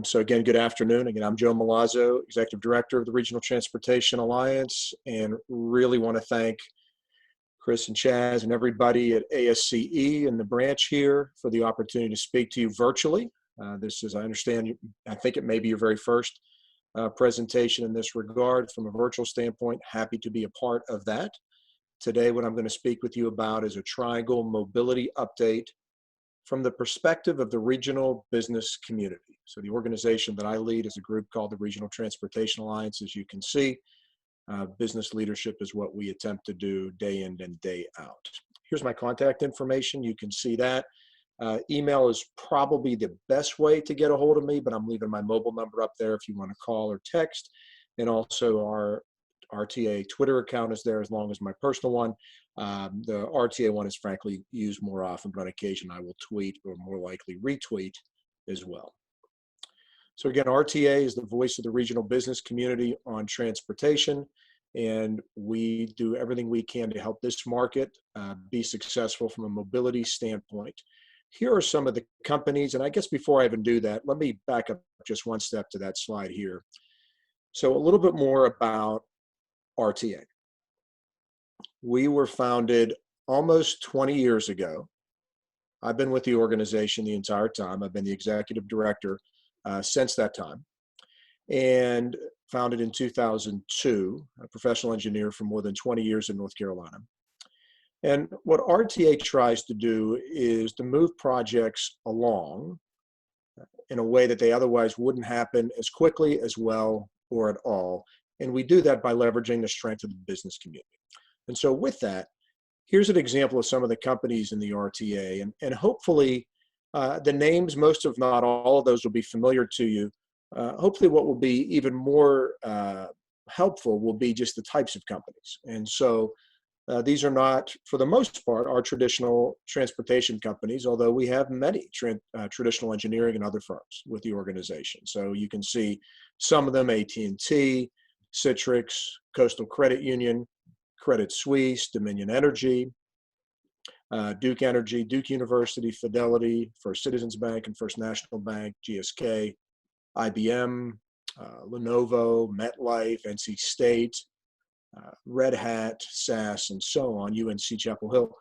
So again, good afternoon. Again, I'm Joe Milazzo, Executive Director of the Regional Transportation Alliance, and really want to thank Chris and Chaz and everybody at ASCE and the branch here for the opportunity to speak to you virtually. This is, I understand, I think it may be your very first presentation in this regard from a virtual standpoint. Happy to be a part of that. Today, what I'm going to speak with you about is a Triangle mobility update from the perspective of the regional business community. So the organization that I lead is a group called the Regional Transportation Alliance. As you can see, business leadership is what we attempt to do day in and day out. Here's my contact information. You can see that. Email is probably the best way to get a hold of me, but I'm leaving my mobile number up there if you want to call or text. And also our RTA Twitter account is there, as long as my personal one. The RTA one is frankly used more often, but on occasion I will tweet or more likely retweet as well. So again, RTA is the voice of the regional business community on transportation, and we do everything we can to help this market be successful from a mobility standpoint. Here are some of the companies, and I guess before I even do that, let me back up just one step to that slide here. So a little bit more about RTA. We were founded almost 20 years ago. I've been with the organization the entire time. I've been the executive director since that time, and founded in 2002, a professional engineer for more than 20 years in North Carolina. And what RTA tries to do is to move projects along in a way that they otherwise wouldn't happen as quickly, as well, or at all. And we do that by leveraging the strength of the business community. And so with that, here's an example of some of the companies in the RTA. And hopefully the names, most if not all of those, will be familiar to you. Hopefully what will be even more helpful will be just the types of companies. And so these are not, for the most part, our traditional transportation companies, although we have many traditional engineering and other firms with the organization. So you can see some of them: AT&T, Citrix, Coastal Credit Union, Credit Suisse, Dominion Energy, Duke Energy, Duke University, Fidelity, First Citizens Bank and First National Bank, GSK, IBM, Lenovo, MetLife, NC State, Red Hat, SAS, and so on, UNC Chapel Hill.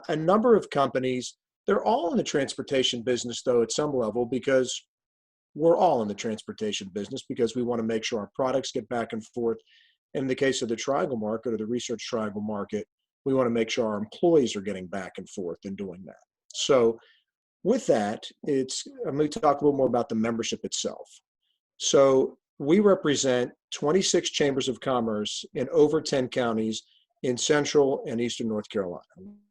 A number of companies. They're all in the transportation business, though, at some level, because we're all in the transportation business, because we want to make sure our products get back and forth. In the case of the Triangle market or the Research Triangle market, we want to make sure our employees are getting back and forth and doing that. So with that, I'm going to talk a little more about the membership itself. So we represent 26 chambers of commerce in over 10 counties in central and eastern North Carolina.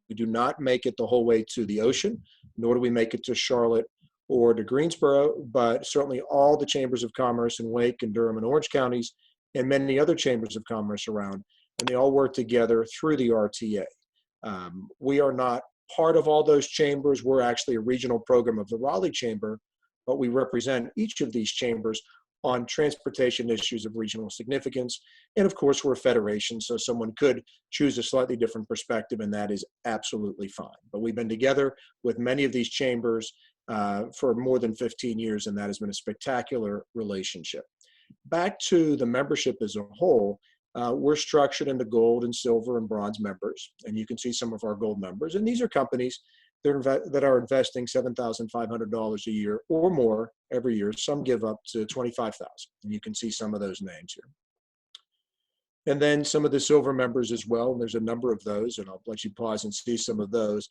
We do not make it the whole way to the ocean, nor do we make it to Charlotte or to Greensboro, but certainly all the chambers of commerce in Wake and Durham and Orange counties, and many other chambers of commerce around, and they all work together through the RTA. We are not part of all those chambers. We're actually a regional program of the Raleigh Chamber, but we represent each of these chambers on transportation issues of regional significance. And of course, we're a federation, so someone could choose a slightly different perspective, and that is absolutely fine. But we've been together with many of these chambers for more than 15 years, and that has been a spectacular relationship. Back to the membership as a whole, we're structured into gold and silver and bronze members, and you can see some of our gold members. And these are companies that are investing $7,500 a year or more every year. Some give up to $25,000, and you can see some of those names here. And then some of the silver members as well, and there's a number of those, and I'll let you pause and see some of those.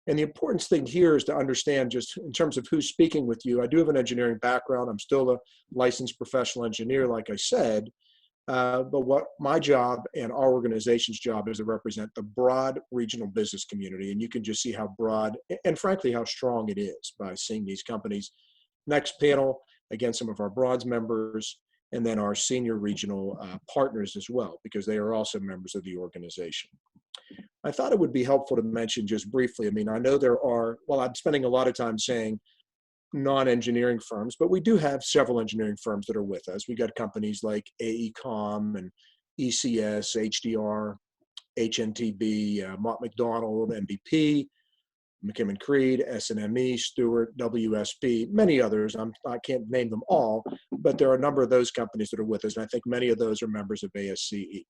And the important thing here is to understand, just in terms of who's speaking with you, I do have an engineering background. I'm still a licensed professional engineer, like I said, but what my job and our organization's job is to represent the broad regional business community. And you can just see how broad and frankly how strong it is by seeing these companies. Next panel, again, some of our bronze members, and then our senior regional partners as well, because they are also members of the organization. I thought it would be helpful to mention just briefly, I mean, I know there are, well, I'm spending a lot of time saying non-engineering firms, but we do have several engineering firms that are with us. We got companies like AECOM and ECS, HDR, HNTB, Mott McDonald, MVP, McKim & Creed, SNME, Stewart, WSP, many others. I can't name them all, but there are a number of those companies that are with us, and I think many of those are members of ASCE.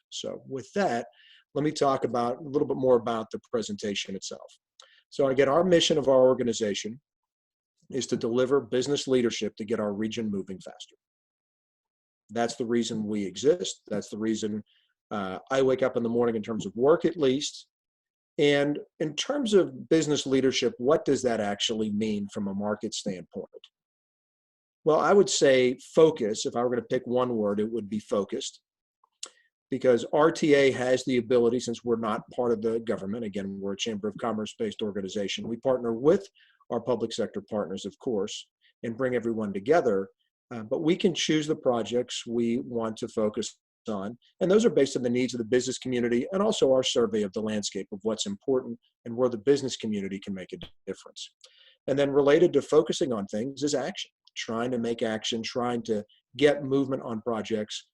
So with that, let me talk about a little bit more about the presentation itself. So again, our mission of our organization is to deliver business leadership to get our region moving faster. That's the reason we exist. That's the reason I wake up in the morning in terms of work, at least. And in terms of business leadership, what does that actually mean from a market standpoint? Well, I would say focus. If I were going to pick one word, it would be focused. Because RTA has the ability, since we're not part of the government, again, we're a Chamber of Commerce-based organization, we partner with our public sector partners, of course, and bring everyone together. But we can choose the projects we want to focus on, and those are based on the needs of the business community and also our survey of the landscape of what's important and where the business community can make a difference. And then related to focusing on things is action, trying to make action, trying to get movement on projects.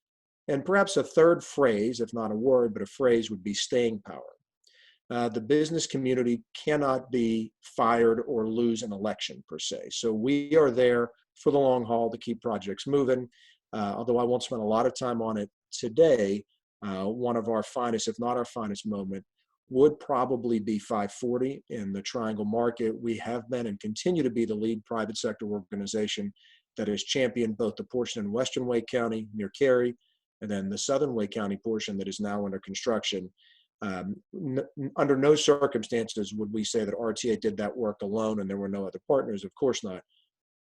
And perhaps a third phrase, if not a word, but a phrase would be staying power. The business community cannot be fired or lose an election per se. So we are there for the long haul to keep projects moving. Although I won't spend a lot of time on it today, one of our finest, if not our finest moment, would probably be 540 in the Triangle market. We have been and continue to be the lead private sector organization that has championed both the portion in Western Wake County near Cary and then the Southern Wake County portion that is now under construction. Under no circumstances would we say that RTA did that work alone and there were no other partners, of course not.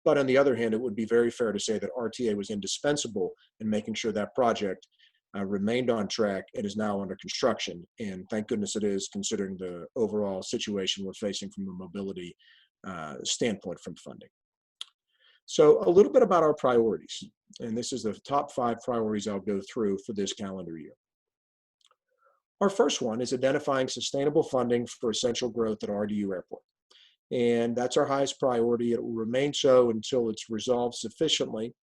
But on the other hand, it would be very fair to say that RTA was indispensable in making sure that project remained on track and is now under construction. And thank goodness it is, considering the overall situation we're facing from a mobility standpoint from funding. So a little bit about our priorities. And this is the top 5 priorities I'll go through for this calendar year. Our first one is identifying sustainable funding for essential growth at RDU Airport. And that's our highest priority. It will remain so until it's resolved sufficiently.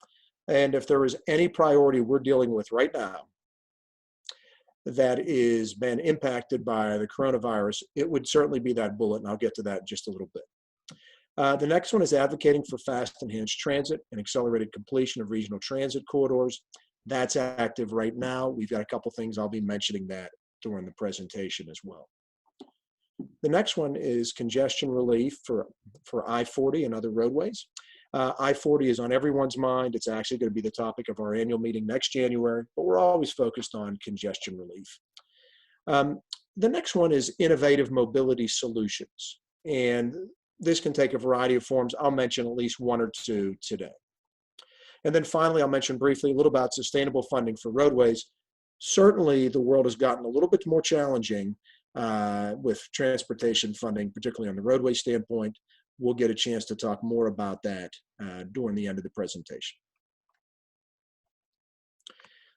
And if there is any priority we're dealing with right now that is been impacted by the coronavirus, it would certainly be that bullet, and I'll get to that in just a little bit. The next one is advocating for fast enhanced transit and accelerated completion of regional transit corridors. That's active right now. We've got a couple things I'll be mentioning that during the presentation as well. The next one is congestion relief for I-40 and other roadways. I-40 is on everyone's mind. It's actually going to be the topic of our annual meeting next January, but we're always focused on congestion relief. The next one is innovative mobility solutions. And this can take a variety of forms. I'll mention at least 1 or 2 today. And then finally, I'll mention briefly a little about sustainable funding for roadways. Certainly, the world has gotten a little bit more challenging with transportation funding, particularly on the roadway standpoint. We'll get a chance to talk more about that during the end of the presentation.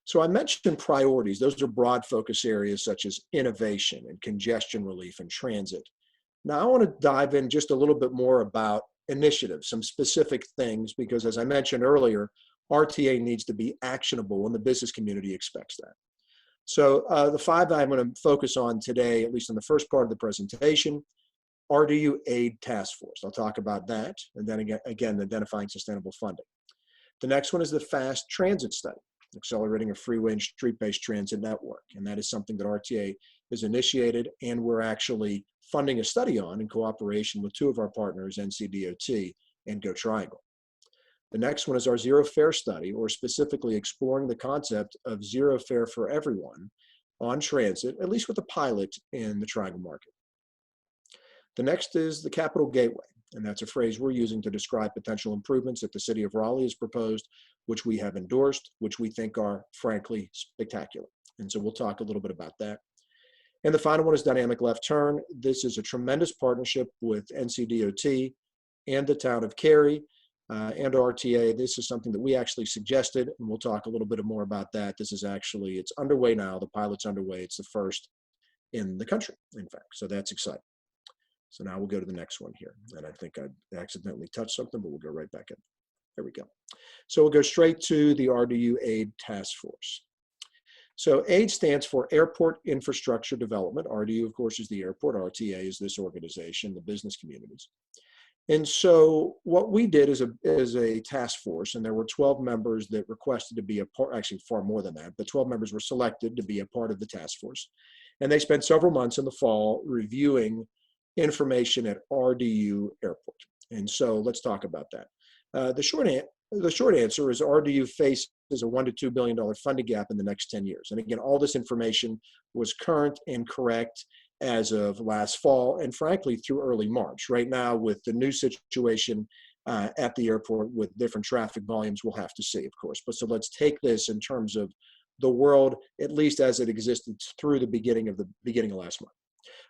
So I mentioned priorities. Those are broad focus areas such as innovation and congestion relief and transit. Now I want to dive in just a little bit more about initiatives, some specific things, because as I mentioned earlier, RTA needs to be actionable and the business community expects that. So the 5 I'm going to focus on today, at least in the first part of the presentation, RDU Aid Task Force. I'll talk about that, and then again, identifying sustainable funding. The next one is the Fast Transit Study, accelerating a freeway and street-based transit network, and that is something that RTA has initiated, and we're actually funding a study on in cooperation with 2 of our partners, NCDOT and Go Triangle. The next one is our Zero Fare Study, or specifically exploring the concept of zero fare for everyone on transit, at least with a pilot in the Triangle market. The next is the Capital Gateway, and that's a phrase we're using to describe potential improvements that the City of Raleigh has proposed, which we have endorsed, which we think are frankly spectacular. And so we'll talk a little bit about that. And the final one is Dynamic Left Turn. This is a tremendous partnership with NCDOT and the town of Cary and RTA. This is something that we actually suggested, and we'll talk a little bit more about that. This is actually, it's underway now. The pilot's underway. It's the first in the country, in fact. So that's exciting. So now we'll go to the next one here. And I think I accidentally touched something, but we'll go right back in. There we go. So we'll go straight to the RDU Aid Task Force. So AID stands for Airport Infrastructure Development. RDU, of course, is the airport. RTA is this organization, the business communities. And so what we did is a task force, and there were 12 members that requested to be a part, actually far more than that, but 12 members were selected to be a part of the task force. And they spent several months in the fall reviewing information at RDU Airport. And so let's talk about that. The short answer is RDU faces a $1 to $2 billion funding gap in the next 10 years. And again, all this information was current and correct as of last fall, and frankly, through early March. Right now, with the new situation at the airport with different traffic volumes, we'll have to see, of course. But so let's take this in terms of the world, at least as it existed through the beginning of last month.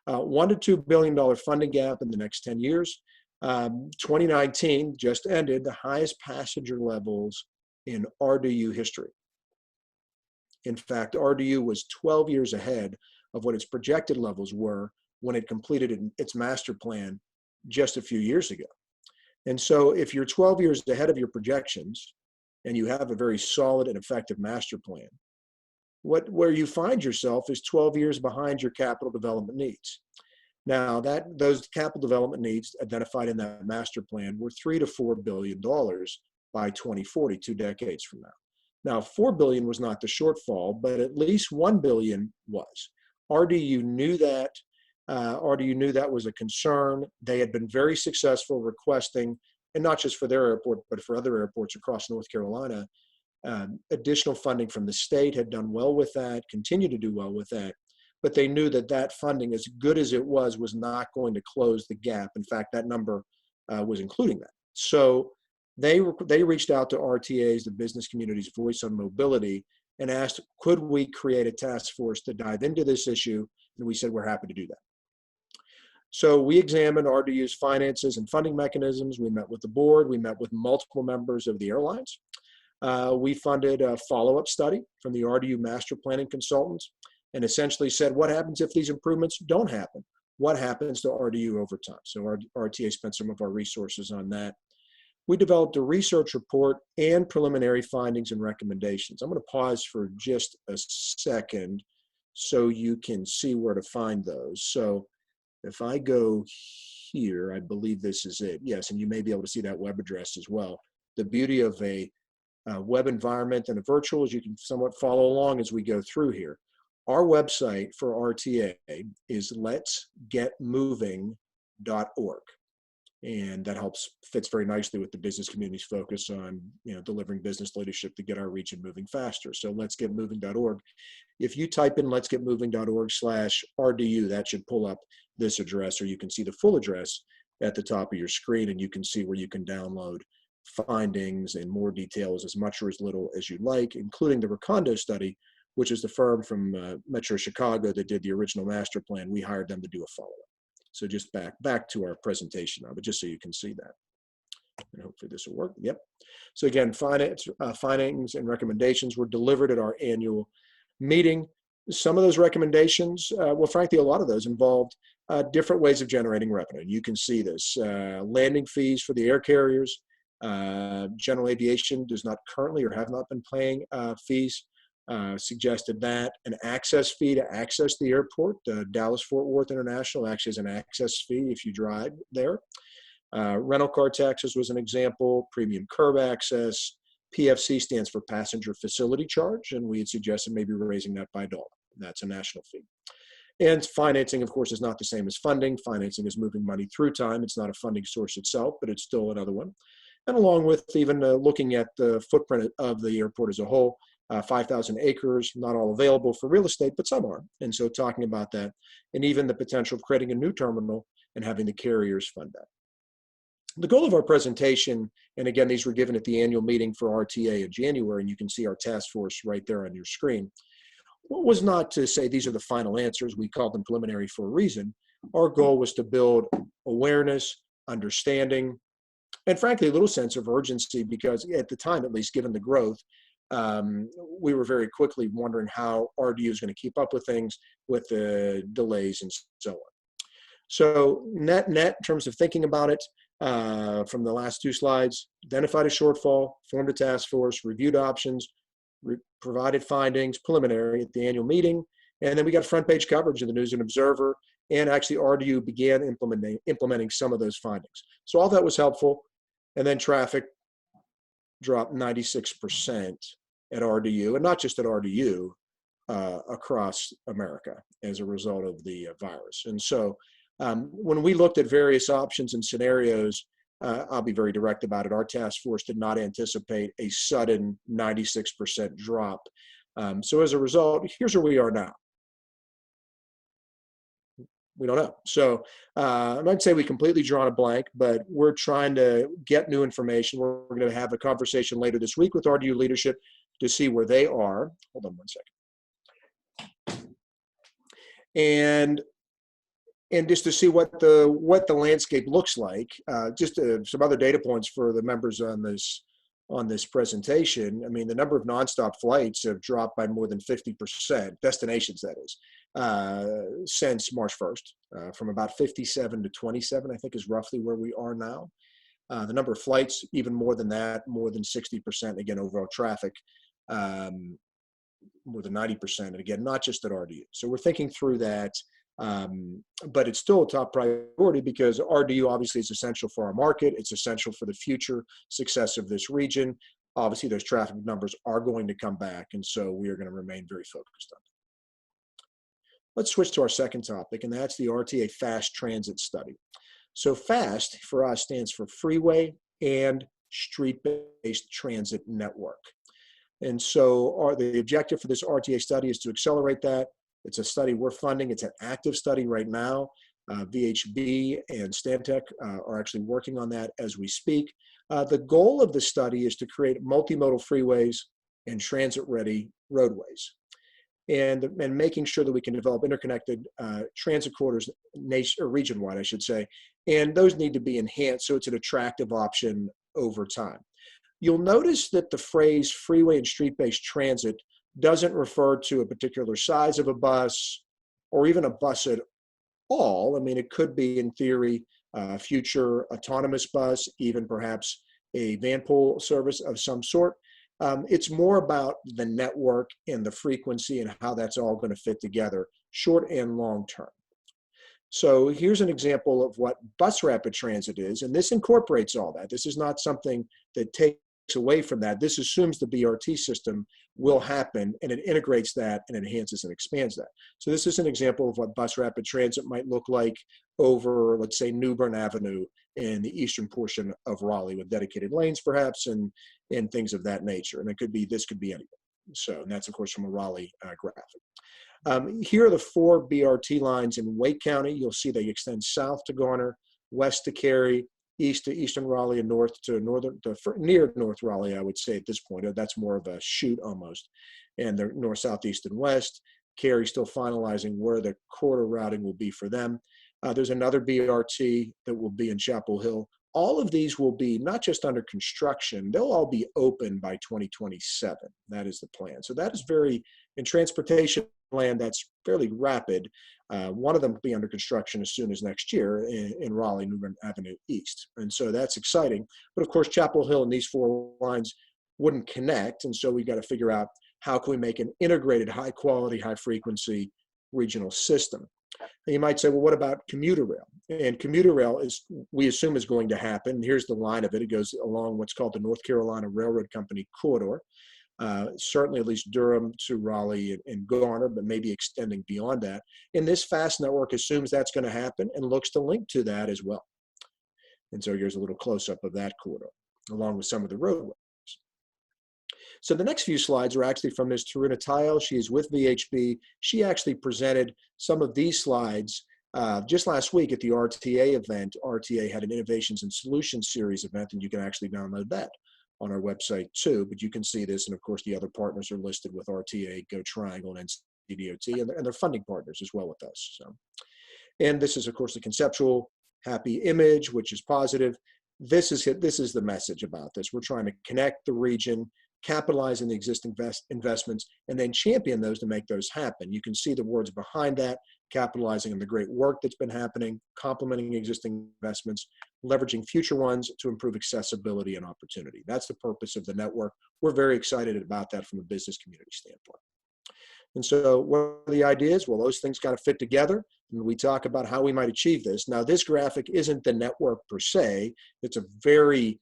$1 to $2 billion funding gap in the next 10 years. 2019 just ended, the highest passenger levels in RDU history. In fact, RDU was 12 years ahead of what its projected levels were when it completed its master plan just a few years ago. And so if you're 12 years ahead of your projections and you have a very solid and effective master plan, where you find yourself is 12 years behind your capital development needs. Now, those capital development needs identified in that master plan were $3 to $4 billion by 2040, 2 decades from now. Now, $4 billion was not the shortfall, but at least $1 billion was. RDU knew that. RDU knew that was a concern. They had been very successful requesting, and not just for their airport, but for other airports across North Carolina, additional funding from the state, had done well with that, continue to do well with that. But they knew that that funding, as good as it was not going to close the gap. In fact, that number was including that. So they reached out to RTA's, the business community's voice on mobility, and asked, could we create a task force to dive into this issue? And we said, we're happy to do that. So we examined RDU's finances and funding mechanisms. We met with the board. We met with multiple members of the airlines. We funded a follow-up study from the RDU master planning consultants and essentially said, what happens if these improvements don't happen? What happens to RDU over time? So RTA spent some of our resources on that. We developed a research report and preliminary findings and recommendations. I'm going to pause for just a second so you can see where to find those. So if I go here, I believe this is it. Yes, and you may be able to see that web address as well. The beauty of a web environment and a virtual is you can somewhat follow along as we go through here. Our website for RTA is letsgetmoving.org. And that fits very nicely with the business community's focus on delivering business leadership to get our region moving faster. So letsgetmoving.org. If you type in letsgetmoving.org/RDU, that should pull up this address, or you can see the full address at the top of your screen, and you can see where you can download findings and more details, as much or as little as you like, including the Recondo study, which is the firm from Metro Chicago that did the original master plan. We hired them to do a follow-up. So just back to our presentation now, but just so you can see that. And hopefully this will work. Yep. So again, findings and recommendations were delivered at our annual meeting. Some of those recommendations, well, frankly, a lot of those involved different ways of generating revenue. You can see this. Landing fees for the air carriers. General aviation does not currently or have not been paying fees. Suggested that an access fee to access the airport, Dallas-Fort Worth International actually has an access fee if you drive there. Rental car taxes was an example, premium curb access. PFC stands for passenger facility charge, and we had suggested maybe raising that by $1. That's a national fee. And financing, of course, is not the same as funding. Financing is moving money through time. It's not a funding source itself, but it's still another one. And along with even looking at the footprint of the airport as a whole, 5,000 acres, not all available for real estate, but some are. And so talking about that, and even the potential of creating a new terminal and having the carriers fund that. The goal of our presentation, and again, these were given at the annual meeting for RTA in January, and you can see our task force right there on your screen, was not to say these are the final answers. We called them preliminary for a reason. Our goal was to build awareness, understanding, and frankly, a little sense of urgency, because at the time, at least given the growth, we were very quickly wondering how RDU is going to keep up with things with the delays and so on. So net in terms of thinking about it, from the last two slides, identified a shortfall, formed a task force, reviewed options, provided findings, preliminary at the annual meeting, and then we got front page coverage in the News and Observer, and actually RDU began implementing some of those findings. So all that was helpful, and then traffic dropped 96% at RDU, and not just at RDU, across America as a result of the virus. And so when we looked at various options and scenarios, I'll be very direct about it. Our task force did not anticipate a sudden 96% drop. So as a result, here's where we are now. We don't know. So I might say we completely drawn a blank, but we're trying to get new information. We're going to have a conversation later this week with RDU leadership to see where they are. Hold on one second. And just to see what the landscape looks like. Just some other data points for the members on this presentation. I mean, the number of nonstop flights have dropped by more than 50%, destinations that is, since March 1st, from about 57 to 27, I think is roughly where we are now. The number of flights, even more than that, more than 60%, again, overall traffic, more than 90%, and again, not just at RDU. So we're thinking through that, but it's still a top priority because RDU obviously is essential for our market. It's essential for the future success of this region. Obviously, those traffic numbers are going to come back, and so we are going to remain very focused on it. Let's switch to our second topic, and that's the RTA Fast Transit Study. So FAST for us stands for Freeway and Street-Based Transit Network. And so the objective for this RTA study is to accelerate that. It's a study we're funding. It's an active study right now. VHB and Stantec are actually working on that as we speak. The goal of the study is to create multimodal freeways and transit-ready roadways, and making sure that we can develop interconnected transit corridors, region-wide, I should say, and those need to be enhanced so it's an attractive option over time. You'll notice that the phrase freeway and street-based transit doesn't refer to a particular size of a bus or even a bus at all. I mean, it could be, in theory, a future autonomous bus, even perhaps a van pool service of some sort. It's more about the network and the frequency and how that's all going to fit together, short and long term. So here's an example of what bus rapid transit is, and this incorporates all that. This is not something that takes away from that. This assumes the BRT system will happen, and it integrates that and enhances and expands that. So this is an example of what bus rapid transit might look like over, let's say, New Bern Avenue in the eastern portion of Raleigh, with dedicated lanes perhaps and things of that nature. And this could be anything. So, and that's of course from a Raleigh graphic. Here are the 4 BRT lines in Wake County. You'll see they extend south to Garner, west to Cary, east to eastern Raleigh, and north to near North Raleigh, I would say at this point. That's more of a shoot almost. And the north, south, east, and west. Cary still finalizing where the corridor routing will be for them. There's another BRT that will be in Chapel Hill. All of these will be not just under construction, they'll all be open by 2027. That is the plan. So that is in transportation land, that's fairly rapid. One of them will be under construction as soon as next year in Raleigh, New Bern Avenue East. And so that's exciting. But of course, Chapel Hill and these 4 lines wouldn't connect. And so we got to figure out how can we make an integrated, high quality, high frequency regional system. And you might say, well, what about commuter rail? And commuter rail we assume is going to happen. And here's the line of it. It goes along what's called the North Carolina Railroad Company corridor. Certainly at least Durham to Raleigh and Garner, but maybe extending beyond that. And this FAST network assumes that's going to happen and looks to link to that as well. And so here's a little close-up of that corridor, along with some of the roadways. So the next few slides are actually from Ms. Taruna Tile. She is with VHB. She actually presented some of these slides just last week at the RTA event. RTA had an Innovations and Solutions Series event, and you can actually download that on our website too. But you can see this, and of course the other partners are listed with RTA, Go Triangle, and NCDOT, and they're funding partners as well with us. So, and this is of course the conceptual happy image, which is positive. This is the message about this. We're trying to connect the region capitalize on the existing investments, and then champion those to make those happen. You can see the words behind that: capitalizing on the great work that's been happening, complementing existing investments, leveraging future ones to improve accessibility and opportunity. That's the purpose of the network. We're very excited about that from a business community standpoint. And so what are the ideas? Well, those things got to fit together, and we talk about how we might achieve this. Now, this graphic isn't the network per se. It's a very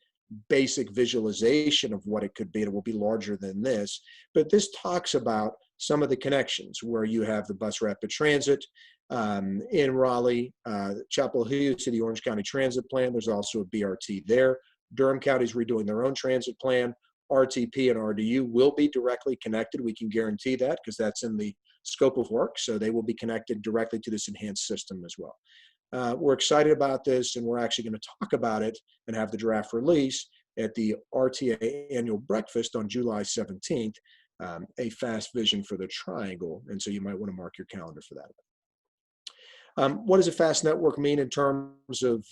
basic visualization of what it could be, and it will be larger than this. But this talks about some of the connections where you have the bus rapid transit in Raleigh, Chapel Hill, you see the Orange County Transit Plan. There's also a BRT there. Durham County's redoing their own transit plan. RTP and RDU will be directly connected. We can guarantee that because that's in the scope of work. So they will be connected directly to this enhanced system as well. We're excited about this, and we're actually going to talk about it and have the draft release at the RTA annual breakfast on July 17th, a fast vision for the triangle. And so you might want to mark your calendar for that. What does a fast network mean in terms of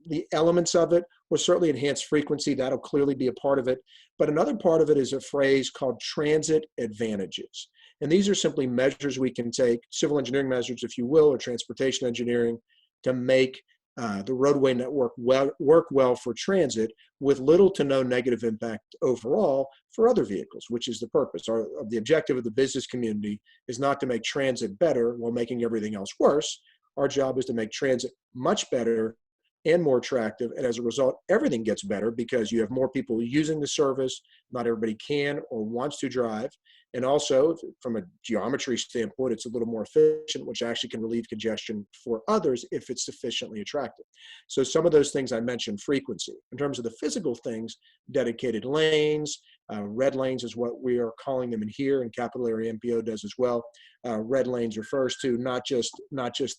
the elements of it? Well, certainly enhanced frequency, that'll clearly be a part of it. But another part of it is a phrase called transit advantages. And these are simply measures we can take, civil engineering measures, if you will, or transportation engineering, to make the roadway network work well for transit with little to no negative impact overall for other vehicles, which is the purpose. The objective of the business community is not to make transit better while making everything else worse. Our job is to make transit much better and more attractive. And as a result, everything gets better because you have more people using the service. Not everybody can or wants to drive. And also, from a geometry standpoint, it's a little more efficient, which actually can relieve congestion for others if it's sufficiently attractive. So some of those things I mentioned, frequency. In terms of the physical things, dedicated lanes, red lanes is what we are calling them in here, and Capital Area MPO does as well. Red lanes refers to not just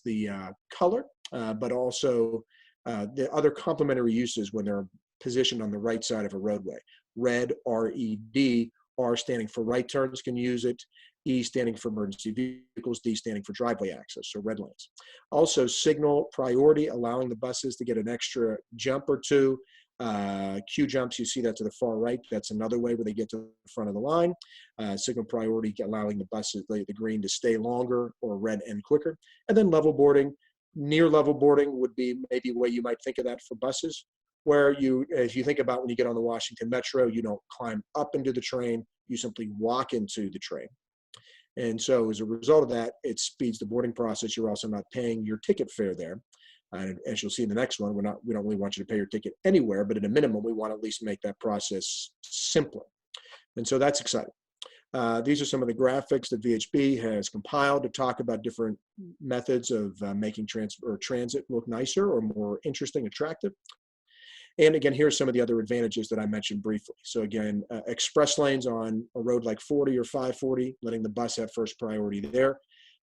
the color, but also the other complementary uses when they're positioned on the right side of a roadway. Red, R-E-D, R standing for right turns can use it, E standing for emergency vehicles, D standing for driveway access, so red lanes. Also signal priority, allowing the buses to get an extra jump or two. Q jumps, you see that to the far right. That's another way where they get to the front of the line. Signal priority, allowing the buses, the green, to stay longer, or red end quicker. And then level boarding. Near level boarding would be maybe a way you might think of that for buses, where if you think about when you get on the Washington Metro, you don't climb up into the train, you simply walk into the train. And so as a result of that, it speeds the boarding process. You're also not paying your ticket fare there. And as you'll see in the next one, we don't really want you to pay your ticket anywhere, but at a minimum, we want to at least make that process simpler. And so that's exciting. These are some of the graphics that VHB has compiled to talk about different methods of making transit look nicer or more interesting, attractive. And again, here's some of the other advantages that I mentioned briefly. So again, express lanes on a road like 40 or 540, letting the bus have first priority there.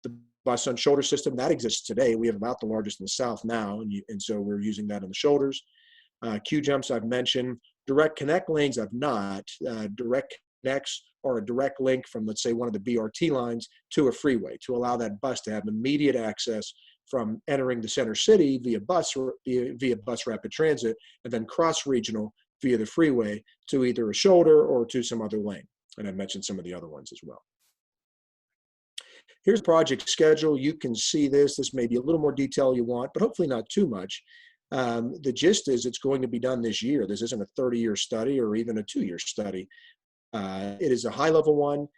The bus on shoulder system, that exists today. We have about the largest in the South now, and so we're using that on the shoulders. Q jumps I've mentioned. Direct connect lanes I've not. Direct connects are a direct link from, let's say, one of the BRT lines to a freeway to allow that bus to have immediate access from entering the center city via bus rapid transit, and then cross regional via the freeway to either a shoulder or to some other lane. And I mentioned some of the other ones as well. Here's the project schedule. You can see this. This may be a little more detail you want, but hopefully not too much. The gist is it's going to be done this year. This isn't a 30-year study or even a 2-year study. It is a high-level one.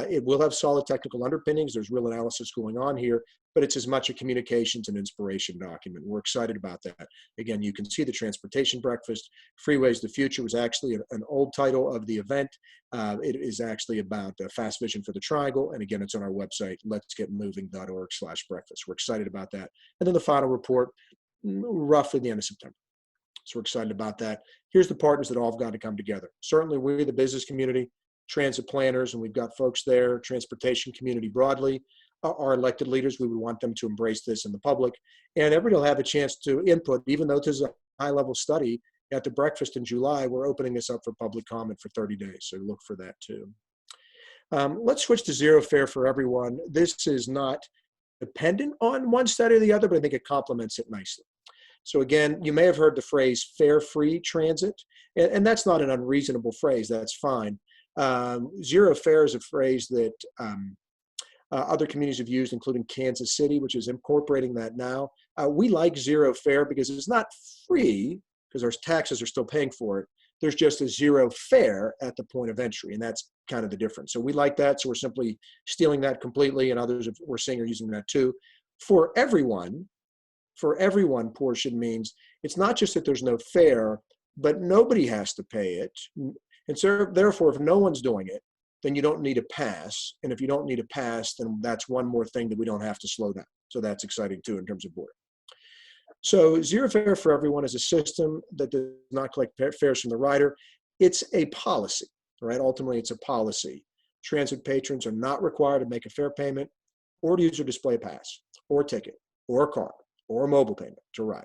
It will have solid technical underpinnings. There's real analysis going on here, but it's as much a communications and inspiration document. We're excited about that. Again, you can see the transportation breakfast. Freeways the Future was actually an old title of the event. It is actually about a fast vision for the triangle. And again, it's on our website, letsgetmoving.org/breakfast. We're excited about that. And then the final report, roughly the end of September. So we're excited about that. Here's the partners that all have got to come together. Certainly we, the business community, transit planners, and we've got folks there, transportation community broadly, our elected leaders, we would want them to embrace this in the public. And everybody will have a chance to input, even though this is a high-level study. At the breakfast in July, we're opening this up for public comment for 30 days, so look for that too. Let's switch to zero fare for everyone. This is not dependent on one study or the other, but I think it complements it nicely. So again, you may have heard the phrase fare-free transit, and that's not an unreasonable phrase, that's fine. Zero fare is a phrase that other communities have used, including Kansas City, which is incorporating that now. We like zero fare because it's not free, because our taxes are still paying for it. There's just a zero fare at the point of entry, and that's kind of the difference. So we like that, so we're simply stealing that completely, and others we're seeing are using that too. For everyone portion means it's not just that there's no fare, but nobody has to pay it. And so therefore, if no one's doing it, then you don't need a pass. And if you don't need a pass, then that's one more thing that we don't have to slow down. So that's exciting too in terms of border. So zero fare for everyone is a system that does not collect fares from the rider. It's a policy, right? Ultimately, it's a policy. Transit patrons are not required to make a fare payment or to use or display a pass or a ticket or a card or a mobile payment to ride.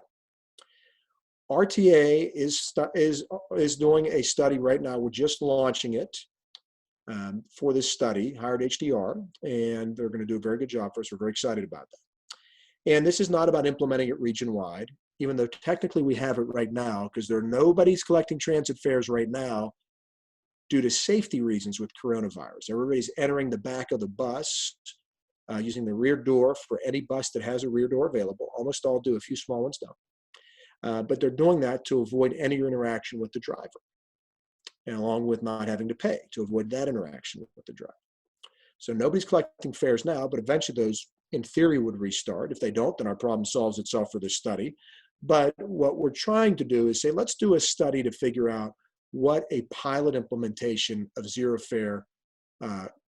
RTA is doing a study right now. We're just launching it for this study, hired HDR, and they're going to do a very good job for us. We're very excited about that. And this is not about implementing it region-wide, even though technically we have it right now, because nobody's collecting transit fares right now due to safety reasons with coronavirus. Everybody's entering the back of the bus using the rear door for any bus that has a rear door available. Almost all do, a few small ones don't. But they're doing that to avoid any interaction with the driver, and along with not having to pay, to avoid that interaction with the driver. So nobody's collecting fares now, but eventually those, in theory, would restart. If they don't, then our problem solves itself for this study. But what we're trying to do is say, let's do a study to figure out what a pilot implementation of zero fare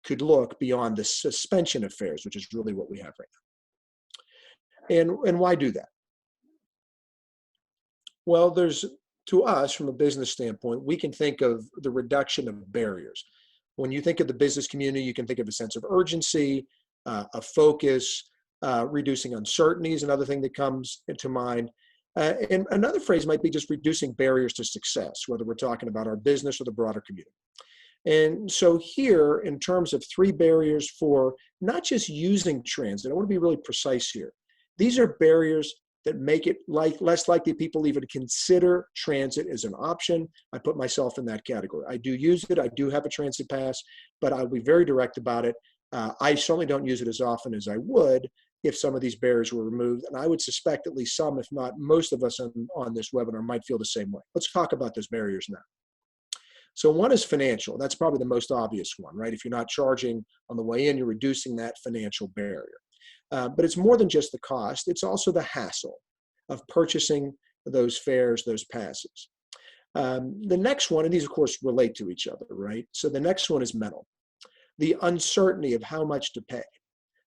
could look beyond the suspension of fares, which is really what we have right now. And why do that? Well, to us, from a business standpoint, we can think of the reduction of barriers. When you think of the business community, you can think of a sense of urgency, a focus, reducing uncertainties, another thing that comes into mind. And another phrase might be just reducing barriers to success, whether we're talking about our business or the broader community. And so here, in terms of 3 barriers for not just using transit, I want to be really precise here. These are barriers that make it less likely people even consider transit as an option. I put myself in that category. I do use it. I do have a transit pass, but I'll be very direct about it. I certainly don't use it as often as I would if some of these barriers were removed. And I would suspect at least some, if not most of us on this webinar might feel the same way. Let's talk about those barriers now. So one is financial. That's probably the most obvious one, right? If you're not charging on the way in, you're reducing that financial barrier. But it's more than just the cost. It's also the hassle of purchasing those fares, those passes. The next one, and these of course relate to each other, right? So the next one is mental. The uncertainty of how much to pay.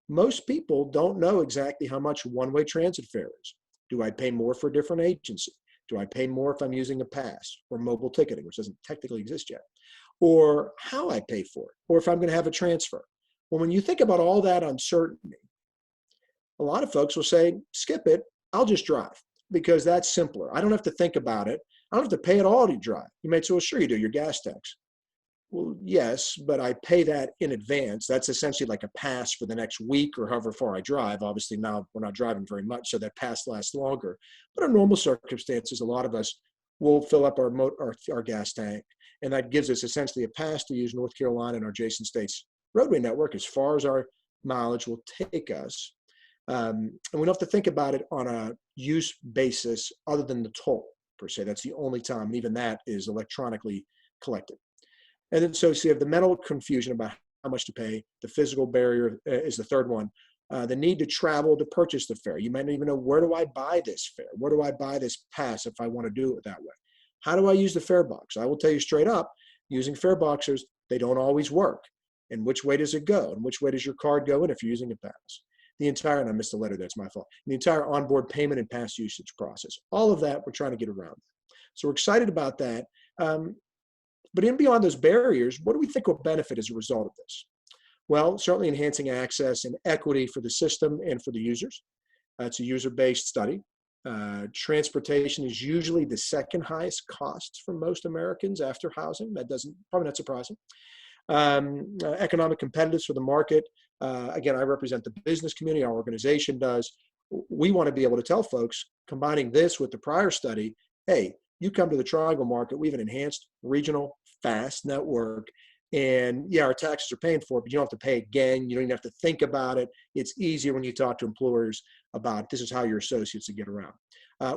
Most people don't know exactly how much one-way transit fare is. Do I pay more for a different agency? Do I pay more if I'm using a pass or mobile ticketing, which doesn't technically exist yet? Or how I pay for it, or if I'm going to have a transfer. Well, when you think about all that uncertainty, a lot of folks will say, skip it, I'll just drive, because that's simpler. I don't have to think about it. I don't have to pay at all to drive. You might say, well, sure you do, your gas tax. Well, yes, but I pay that in advance. That's essentially like a pass for the next week or however far I drive. Obviously now we're not driving very much, so that pass lasts longer. But in normal circumstances, a lot of us will fill up our gas tank, and that gives us essentially a pass to use North Carolina and our adjacent states roadway network as far as our mileage will take us. And we don't have to think about it on a use basis other than the toll, per se. That's the only time, and even that is electronically collected. And then so you have the mental confusion about how much to pay. The physical barrier is the third one. The need to travel to purchase the fare. You might not even know, where do I buy this fare? Where do I buy this pass if I want to do it that way? How do I use the fare box? I will tell you straight up, using fare boxers, they don't always work. And which way does it go? And which way does your card go in if you're using a pass? The entire, and I missed a letter, that's my fault. The entire onboard payment and pass usage process. All of that, we're trying to get around. So we're excited about that. But in beyond those barriers, what do we think will benefit as a result of this? Well, certainly enhancing access and equity for the system and for the users. It's a user-based study. Transportation is usually the second highest cost for most Americans after housing. That probably not surprising. Economic competitiveness for the market. Again, I represent the business community, our organization does. We want to be able to tell folks, combining this with the prior study, hey, you come to the Triangle market, we have an enhanced regional fast network And yeah, our taxes are paying for it, but you don't have to pay again. You don't even have to think about it. It's easier when you talk to employers about this is how your associates will get around.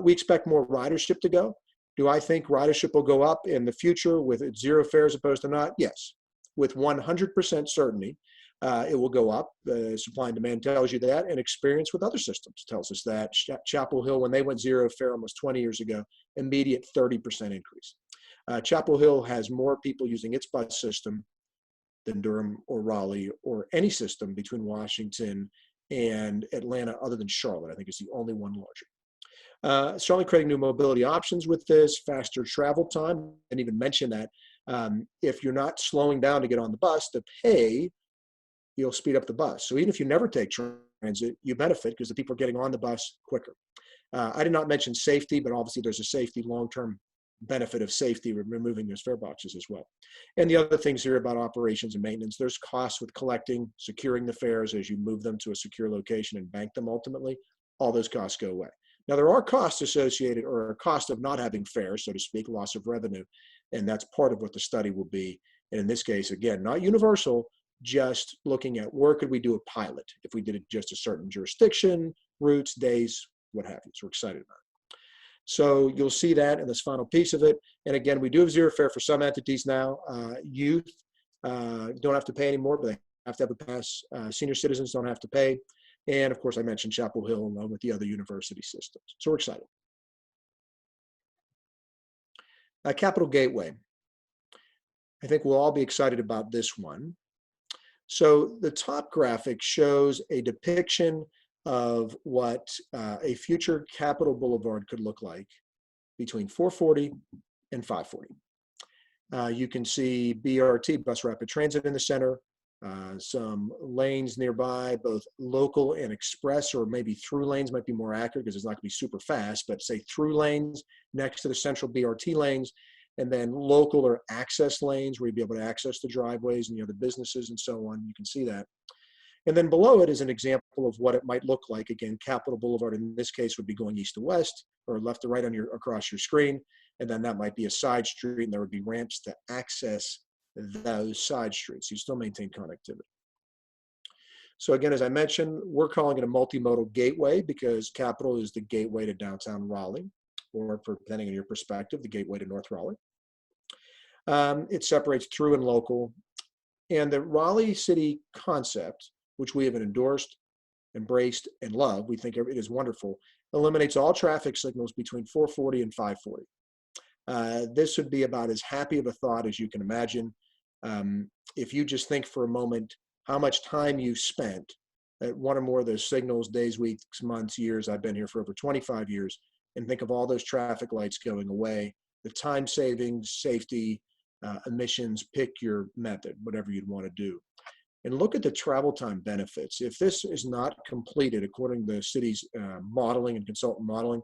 We expect more ridership to go. Do I think ridership will go up in the future with zero fare as opposed to not? Yes, with 100% certainty. It will go up. The supply and demand tells you that, and experience with other systems tells us that. Chapel Hill, when they went zero fare almost 20 years ago, immediate 30% increase. Chapel Hill has more people using its bus system than Durham or Raleigh or any system between Washington and Atlanta other than Charlotte. I think it's the only one larger. Certainly creating new mobility options with this, faster travel time. I didn't even mention that. If you're not slowing down to get on the bus to pay, you'll speed up the bus. So even if you never take transit, you benefit because the people are getting on the bus quicker. I did not mention safety, but obviously there's a safety long-term benefit of safety, removing those fare boxes as well. And the other things here about operations and maintenance, there's costs with collecting, securing the fares as you move them to a secure location and bank them ultimately. All those costs go away. Now there are costs associated, or a cost of not having fares, so to speak, loss of revenue, and that's part of what the study will be. And in this case, again, not universal, just looking at where could we do a pilot if we did it just a certain jurisdiction, routes, days, what have you. So we're excited about it. So you'll see that in this final piece of it. And again, we do have zero fare for some entities now. Youth don't have to pay anymore, but they have to have a pass. Senior citizens don't have to pay. And of course, I mentioned Chapel Hill along with the other university systems. So we're excited. Capital Gateway. I think we'll all be excited about this one. So the top graphic shows a depiction of what a future Capitol Boulevard could look like between 440 and 540. You can see BRT, bus rapid transit in the center, some lanes nearby, both local and express, or maybe through lanes might be more accurate because it's not going to be super fast, but say through lanes next to the central BRT lanes, and then local or access lanes where you'd be able to access the driveways and the other businesses and so on. You can see that. And then below it is an example of what it might look like. Again, Capitol Boulevard in this case would be going east to west or left to right on across your screen. And then that might be a side street, and there would be ramps to access those side streets. You still maintain connectivity. So again, as I mentioned, we're calling it a multimodal gateway because Capitol is the gateway to downtown Raleigh, or depending on your perspective, the gateway to North Raleigh. It separates through and local. And the Raleigh City concept, which we have endorsed, embraced, and love, we think it is wonderful, eliminates all traffic signals between 440 and 540. This would be about as happy of a thought as you can imagine. If you just think for a moment how much time you spent at one or more of those signals, days, weeks, months, years. I've been here for over 25 years, and think of all those traffic lights going away, the time savings, safety, emissions, pick your method, whatever you'd want to do. And look at the travel time benefits. If this is not completed, according to the city's modeling and consultant modeling,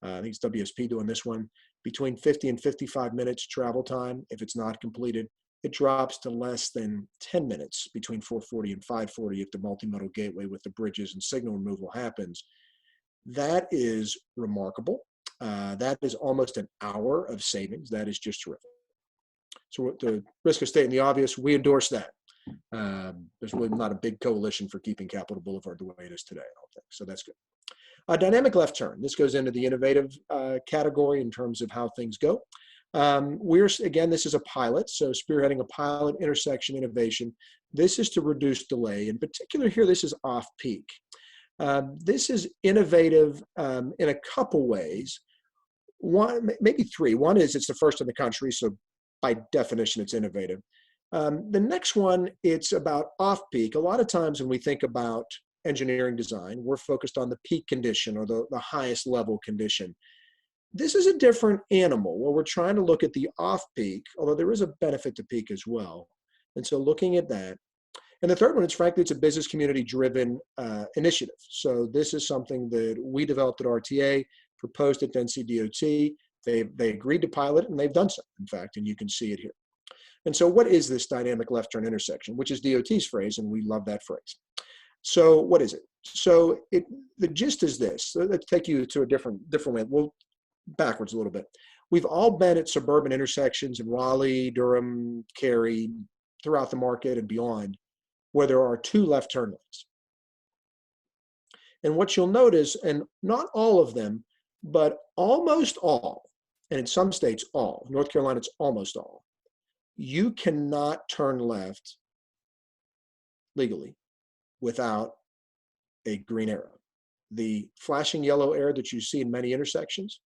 I think it's WSP doing this one, between 50 and 55 minutes travel time. If it's not completed, it drops to less than 10 minutes between 440 and 540 if the multimodal gateway with the bridges and signal removal happens. That is remarkable. That is almost an hour of savings. That is just terrific. So at the risk of stating the obvious, we endorse that. There's really not a big coalition for keeping Capitol Boulevard the way it is today, I don't think. So that's good. Dynamic left turn. This goes into the innovative category in terms of how things go. Again, this is a pilot, so spearheading a pilot intersection innovation. This is to reduce delay. In particular here, this is off-peak. This is innovative in a couple ways. One, maybe three. One is it's the first in the country, so by definition, it's innovative. The next one, it's about off-peak. A lot of times when we think about engineering design, we're focused on the peak condition or the highest level condition. This is a different animal where we're trying to look at the off-peak, although there is a benefit to peak as well. And so looking at that. And the third one is, frankly, it's a business community-driven initiative. So this is something that we developed at RTA, proposed at NCDOT. They agreed to pilot, and they've done so, in fact, and you can see it here. And so what is this dynamic left turn intersection, which is DOT's phrase, and we love that phrase. So what is it? So the gist is this. So let's take you to a different way. We'll backwards a little bit. We've all been at suburban intersections in Raleigh, Durham, Cary, throughout the market and beyond where there are 2 left turn lanes. And what you'll notice, and not all of them, but almost all, and in some states all, North Carolina it's almost all, you cannot turn left legally without a green arrow. The flashing yellow arrow that you see in many intersections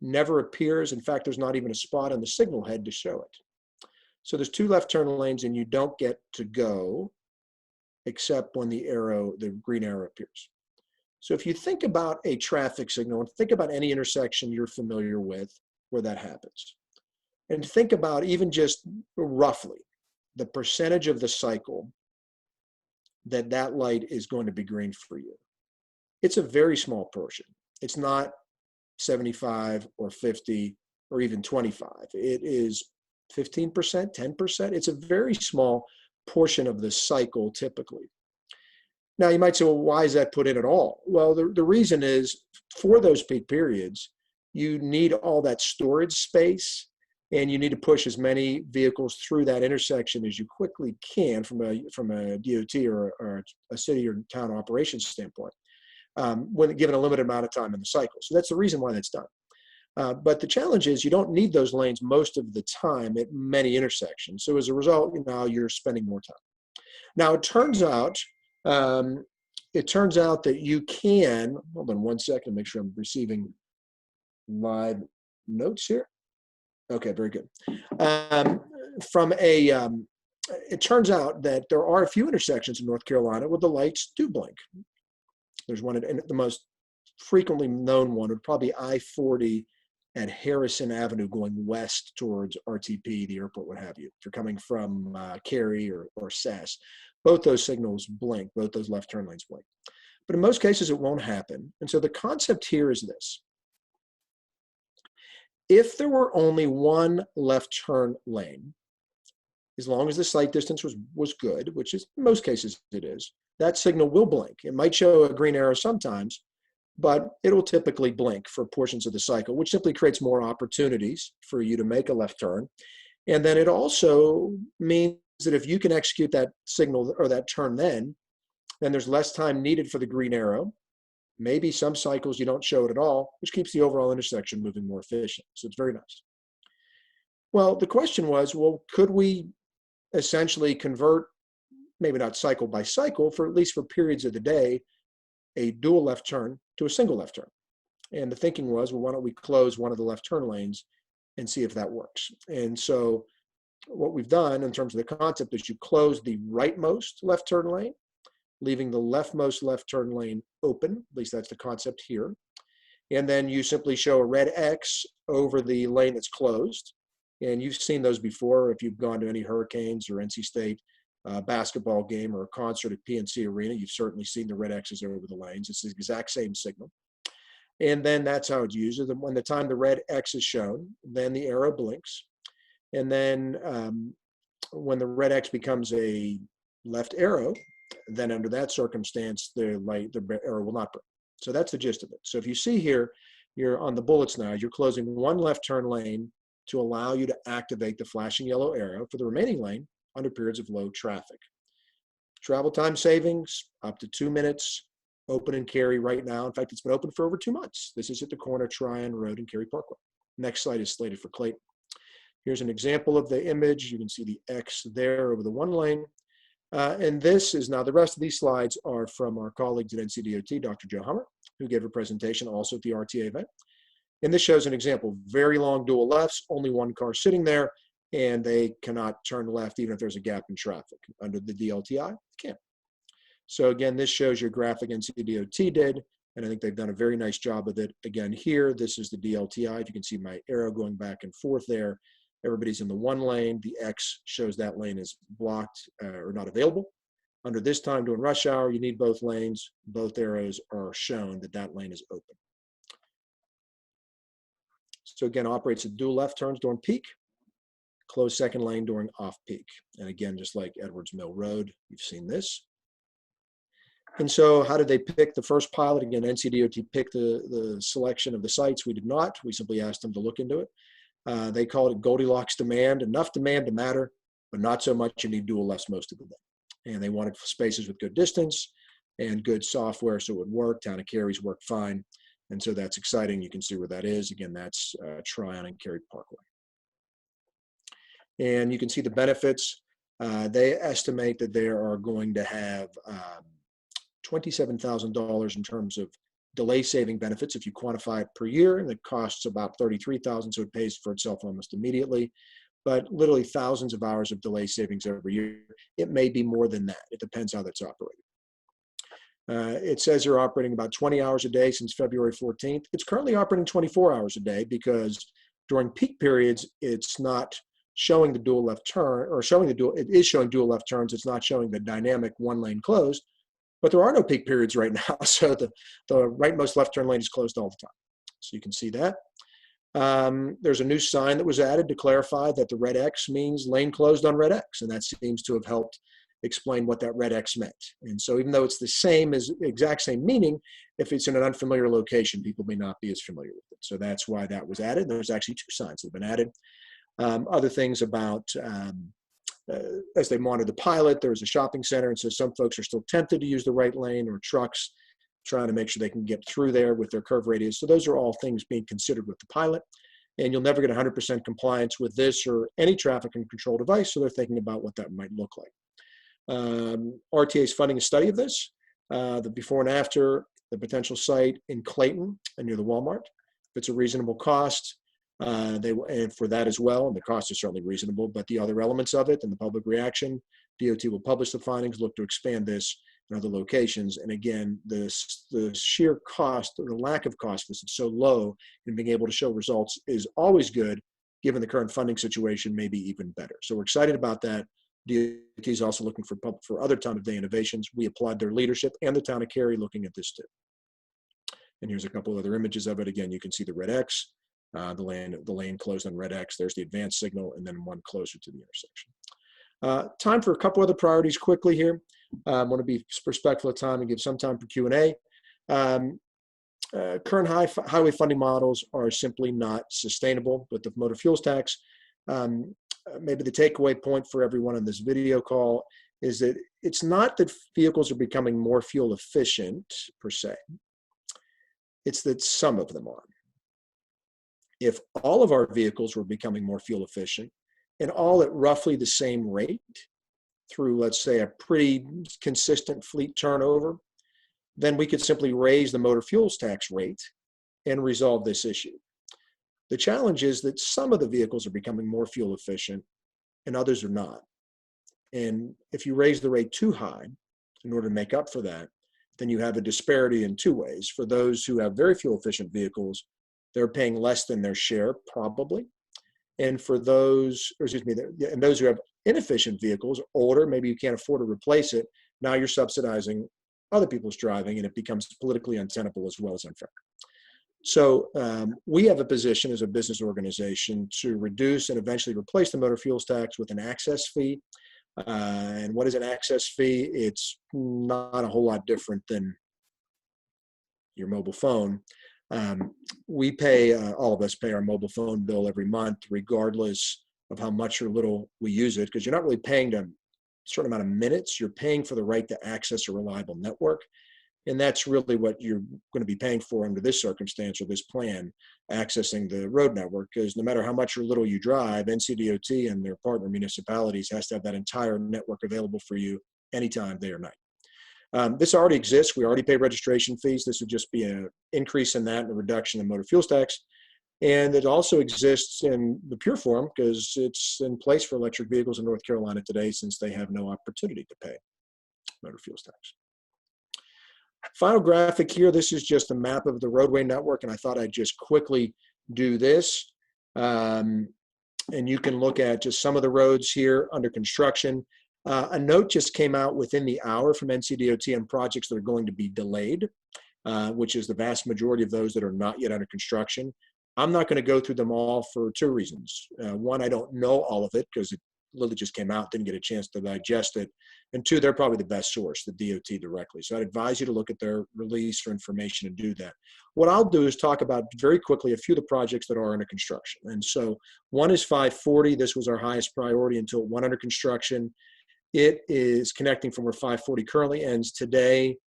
never appears. In fact, there's not even a spot on the signal head to show it. So there's 2 left turn lanes and you don't get to go except when the green arrow appears. So if you think about a traffic signal and think about any intersection you're familiar with where that happens, and think about even just roughly the percentage of the cycle that light is going to be green for you. It's a very small portion. It's not 75 or 50 or even 25. It is 15%, 10%. It's a very small portion of the cycle typically. Now you might say, well, why is that put in at all? Well, the reason is for those peak periods, you need all that storage space and you need to push as many vehicles through that intersection as you quickly can from a DOT or a city or town operations standpoint, when given a limited amount of time in the cycle. So that's the reason why that's done. But the challenge is you don't need those lanes most of the time at many intersections. So as a result, you're spending more time. Now it turns out that you can, hold on one second, make sure I'm receiving live notes here. Okay, very good. It turns out that there are a few intersections in North Carolina where the lights do blink. There's one, and the most frequently known one would probably I-40 at Harrison Avenue going west towards RTP, the airport, what have you. If you're coming from Cary or SAS, both those signals blink, both those left turn lanes blink. But in most cases, it won't happen. And so the concept here is this. If there were only one left turn lane, as long as the sight distance was good, which is in most cases it is, that signal will blink. It might show a green arrow sometimes, but it will typically blink for portions of the cycle, which simply creates more opportunities for you to make a left turn. And then it also means that if you can execute that signal or that turn then there's less time needed for the green arrow. Maybe some cycles you don't show it at all, which keeps the overall intersection moving more efficient. So it's very nice. Well, the question was, well, could we essentially convert, maybe not cycle by cycle, for at least for periods of the day, a dual left turn to a single left turn? And the thinking was, well, why don't we close one of the left turn lanes and see if that works? And so what we've done in terms of the concept is you close the rightmost left turn lane, leaving the leftmost left turn lane open. At least that's the concept here. And then you simply show a red X over the lane that's closed. And you've seen those before if you've gone to any Hurricanes or NC State basketball game or a concert at PNC Arena. You've certainly seen the red X's over the lanes. It's the exact same signal. And then that's how it's used. And when the time the red X is shown, then the arrow blinks. And then when the red X becomes a left arrow, then under that circumstance, the arrow will not burn. So that's the gist of it. So if you see here, you're on the bullets now, you're closing one left turn lane to allow you to activate the flashing yellow arrow for the remaining lane under periods of low traffic. Travel time savings, up to 2 minutes, open in Cary right now. In fact, it's been open for over 2 months. This is at the corner of Tryon Road and Cary Parkway. Next slide is slated for Clayton. Here's an example of the image. You can see the X there over the one lane. And this is now, the rest of these slides are from our colleagues at NCDOT, Dr. Joe Hummer, who gave a presentation also at the RTA event. And this shows an example, very long dual lefts, only one car sitting there, and they cannot turn left even if there's a gap in traffic. Under the DLTI, they can't. So again, this shows your graphic NCDOT did, and I think they've done a very nice job of it. Again, here, this is the DLTI. If you can see my arrow going back and forth there, everybody's in the one lane. The X shows that lane is blocked or not available. Under this time during rush hour, you need both lanes. Both arrows are shown that that lane is open. So again, operates at dual left turns during peak, closed second lane during off peak. And again, just like Edwards Mill Road, you've seen this. And so how did they pick the first pilot? Again, NCDOT picked the selection of the sites. We did not. We simply asked them to look into it. They called it Goldilocks demand, enough demand to matter. but not so much you need dual lefts most of the day. And they wanted spaces with good distance and good software so it would work. Town and Cary's work fine. And so that's exciting. You can see where that is. Again, that's Tryon and Cary Parkway. And you can see the benefits. They estimate that they are going to have $27,000 in terms of delay saving benefits if you quantify it per year, and it costs about $33,000, so it pays for itself almost immediately. But literally thousands of hours of delay savings every year. It may be more than that. It depends how that's operated. It says they're operating about 20 hours a day since February 14th. It's currently operating 24 hours a day because during peak periods, it's not showing the dual left turn, or showing the dual, it is showing dual left turns. It's not showing the dynamic one lane closed, but there are no peak periods right now. So the rightmost left turn lane is closed all the time. So you can see that. There's a new sign that was added to clarify that the red X means lane closed on red X, and that seems to have helped explain what that red X meant. And so even though it's the same, as exact same meaning, if it's in an unfamiliar location, people may not be as familiar with it. So that's why that was added. There's actually 2 signs that have been added. Other things about, as they monitor the pilot, there's a shopping center, and so some folks are still tempted to use the right lane, or trucks trying to make sure they can get through there with their curve radius. So those are all things being considered with the pilot. And you'll never get 100% compliance with this or any traffic and control device, so they're thinking about what that might look like. RTA is funding a study of this, the before and after, the potential site in Clayton and near the Walmart. If it's a reasonable cost, and for that as well, and the cost is certainly reasonable, but the other elements of it and the public reaction, DOT will publish the findings, look to expand this in other locations. And again, the sheer cost, or the lack of cost, this is so low, and being able to show results is always good, given the current funding situation, maybe even better. So we're excited about that. DOT is also looking for other time of day innovations. We applaud their leadership, and the town of Cary looking at this too. And here's a couple other images of it. Again, you can see the red X, the lane closed on red X. There's the advanced signal, and then one closer to the intersection. Time for a couple other priorities quickly here. I want to be respectful of time and give some time for Q&A. Current highway funding models are simply not sustainable with the motor fuels tax. Maybe the takeaway point for everyone on this video call is that it's not that vehicles are becoming more fuel efficient per se. It's that some of them are. If all of our vehicles were becoming more fuel efficient, and all at roughly the same rate through, let's say, a pretty consistent fleet turnover, then we could simply raise the motor fuels tax rate and resolve this issue. The challenge is that some of the vehicles are becoming more fuel efficient and others are not. And if you raise the rate too high in order to make up for that, then you have a disparity in 2 ways. For those who have very fuel efficient vehicles, they're paying less than their share, probably. And for those, and those who have inefficient vehicles, older, maybe you can't afford to replace it, now you're subsidizing other people's driving, and it becomes politically untenable as well as unfair. So we have a position as a business organization to reduce and eventually replace the motor fuels tax with an access fee. And what is an access fee? It's not a whole lot different than your mobile phone. We pay, all of us pay our mobile phone bill every month, regardless of how much or little we use it, because you're not really paying to a certain amount of minutes. You're paying for the right to access a reliable network. And that's really what you're going to be paying for under this circumstance or this plan, accessing the road network, because no matter how much or little you drive, NCDOT and their partner municipalities has to have that entire network available for you anytime, day or night. This already exists. We already pay registration fees. This would just be an increase in that and a reduction in motor fuels tax. And it also exists in the pure form because it's in place for electric vehicles in North Carolina today, since they have no opportunity to pay motor fuels tax. Final graphic here. This is just a map of the roadway network, and I thought I'd just quickly do this. And you can look at just some of the roads here under construction. A note just came out within the hour from NCDOT on projects that are going to be delayed, which is the vast majority of those that are not yet under construction. I'm not going to go through them all for 2 reasons. One, I don't know all of it because literally just came out, didn't get a chance to digest it. And two, they're probably the best source, the DOT directly. So I'd advise you to look at their release for information and do that. What I'll do is talk about very quickly a few of the projects that are under construction. And so one is 540. This was our highest priority until it went under construction. It is connecting from where 540 currently ends today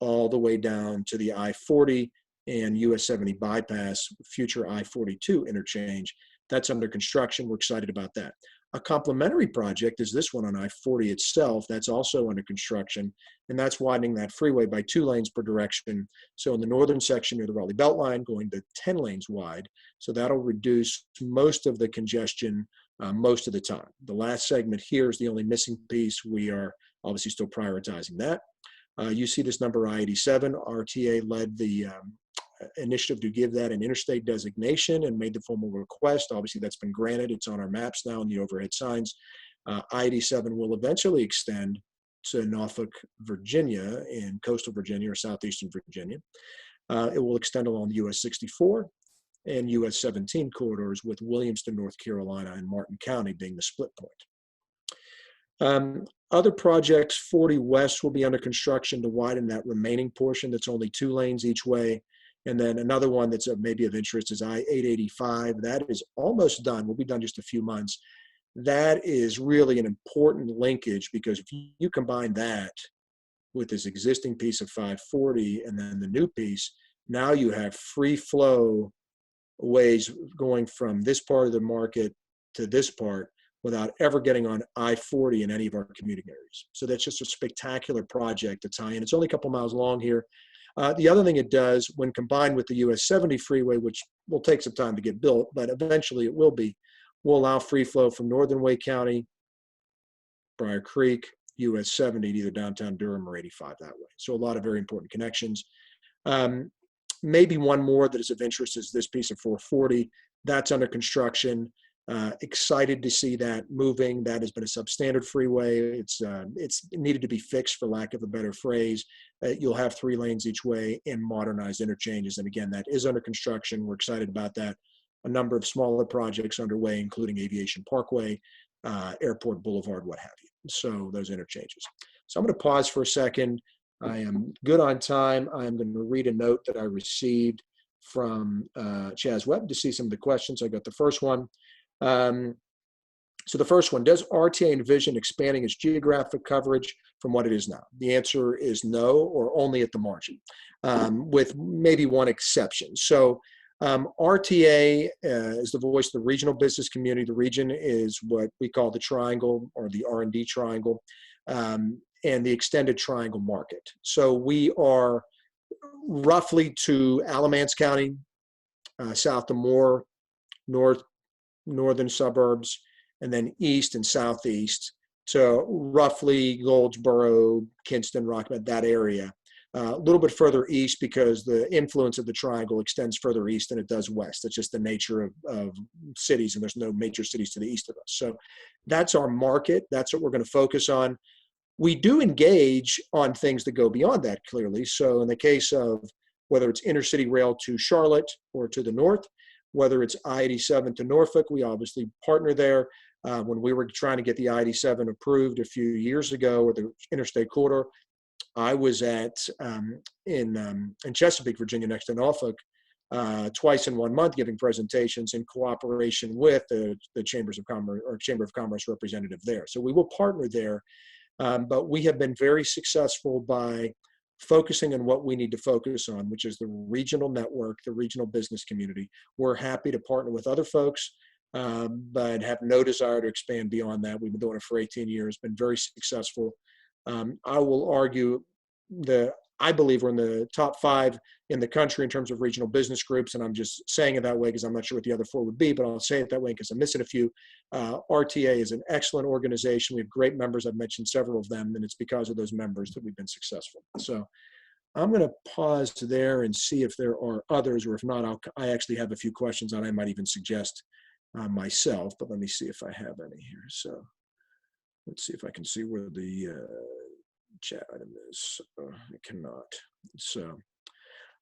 all the way down to the I-40 and US 70 bypass, future I-42 interchange. That's under construction. We're excited about that. A complementary project is this one on I-40 itself. That's also under construction, and that's widening that freeway by 2 lanes per direction. So in the northern section near the Raleigh Beltline, going to 10 lanes wide. So that'll reduce most of the congestion most of the time. The last segment here is the only missing piece. We are obviously still prioritizing that. You see this number I-87. RTA led the initiative to give that an interstate designation and made the formal request. Obviously, that's been granted. It's on our maps now in the overhead signs. I-87 will eventually extend to Norfolk, Virginia, in coastal Virginia or southeastern Virginia. It will extend along the US 64 and US 17 corridors, with Williamston, North Carolina, and Martin County being the split point. Other projects, 40 West will be under construction to widen that remaining portion that's only 2 lanes each way. And then another one that's maybe of interest is I-885. That is almost done. We'll be done just a few months. That is really an important linkage, because if you combine that with this existing piece of 540 and then the new piece, now you have free flow ways going from this part of the market to this part without ever getting on I-40 in any of our commuting areas. So that's just a spectacular project to tie in. It's only a couple miles long here. The other thing it does, when combined with the US 70 freeway, which will take some time to get built, but eventually it will allow free flow from northern Wake County, Briar Creek, US 70 to either downtown Durham or 85 that way. So a lot of very important connections. Maybe one more that is of interest is this piece of 440. That's under construction. Excited to see that moving. That has been a substandard freeway. It's needed to be fixed, for lack of a better phrase. You'll have 3 lanes each way and modernized interchanges. And again, that is under construction. We're excited about that. A number of smaller projects underway, including Aviation Parkway, Airport Boulevard, what have you. So those interchanges. So I'm going to pause for a second. I am good on time. I'm going to read a note that I received from Chaz Webb to see some of the questions. I got the first one. So the first one, does RTA envision expanding its geographic coverage from what it is now? The answer is no, or only at the margin, with maybe one exception. So RTA is the voice of the regional business community. The region is what we call the triangle, or the R&D triangle, and the extended triangle market. So we are roughly to Alamance County, south to Moore, northern suburbs, and then east and southeast to roughly Goldsboro, Kinston, Rockmont, that area. A little bit further east, because the influence of the triangle extends further east than it does west. That's just the nature of cities, and there's no major cities to the east of us. So that's our market. That's what we're going to focus on. We do engage on things that go beyond that, clearly. So in the case of whether it's intercity rail to Charlotte or to the north, whether it's I-87 to Norfolk, we obviously partner there. When we were trying to get the I-87 approved a few years ago, or the interstate corridor, I was in Chesapeake, Virginia, next to Norfolk, twice in 1 month, giving presentations in cooperation with the Chamber of Commerce representative there. So we will partner there, but we have been very successful by focusing on what we need to focus on, which is the regional network, the regional business community. We're happy to partner with other folks, but have no desire to expand beyond that. We've been doing it for 18 years, been very successful. I will argue that I believe we're in the top 5 in the country in terms of regional business groups, and I'm just saying it that way because I'm not sure what the other 4 would be, but I'll say it that way because I'm missing a few. RTA is an excellent organization. We have great members. I've mentioned several of them, and it's because of those members that we've been successful. So I'm going to pause there and see if there are others, or if not, I actually have a few questions that I might even suggest myself, but let me see if I have any here. So let's see if I can see where the chat item is. I cannot. So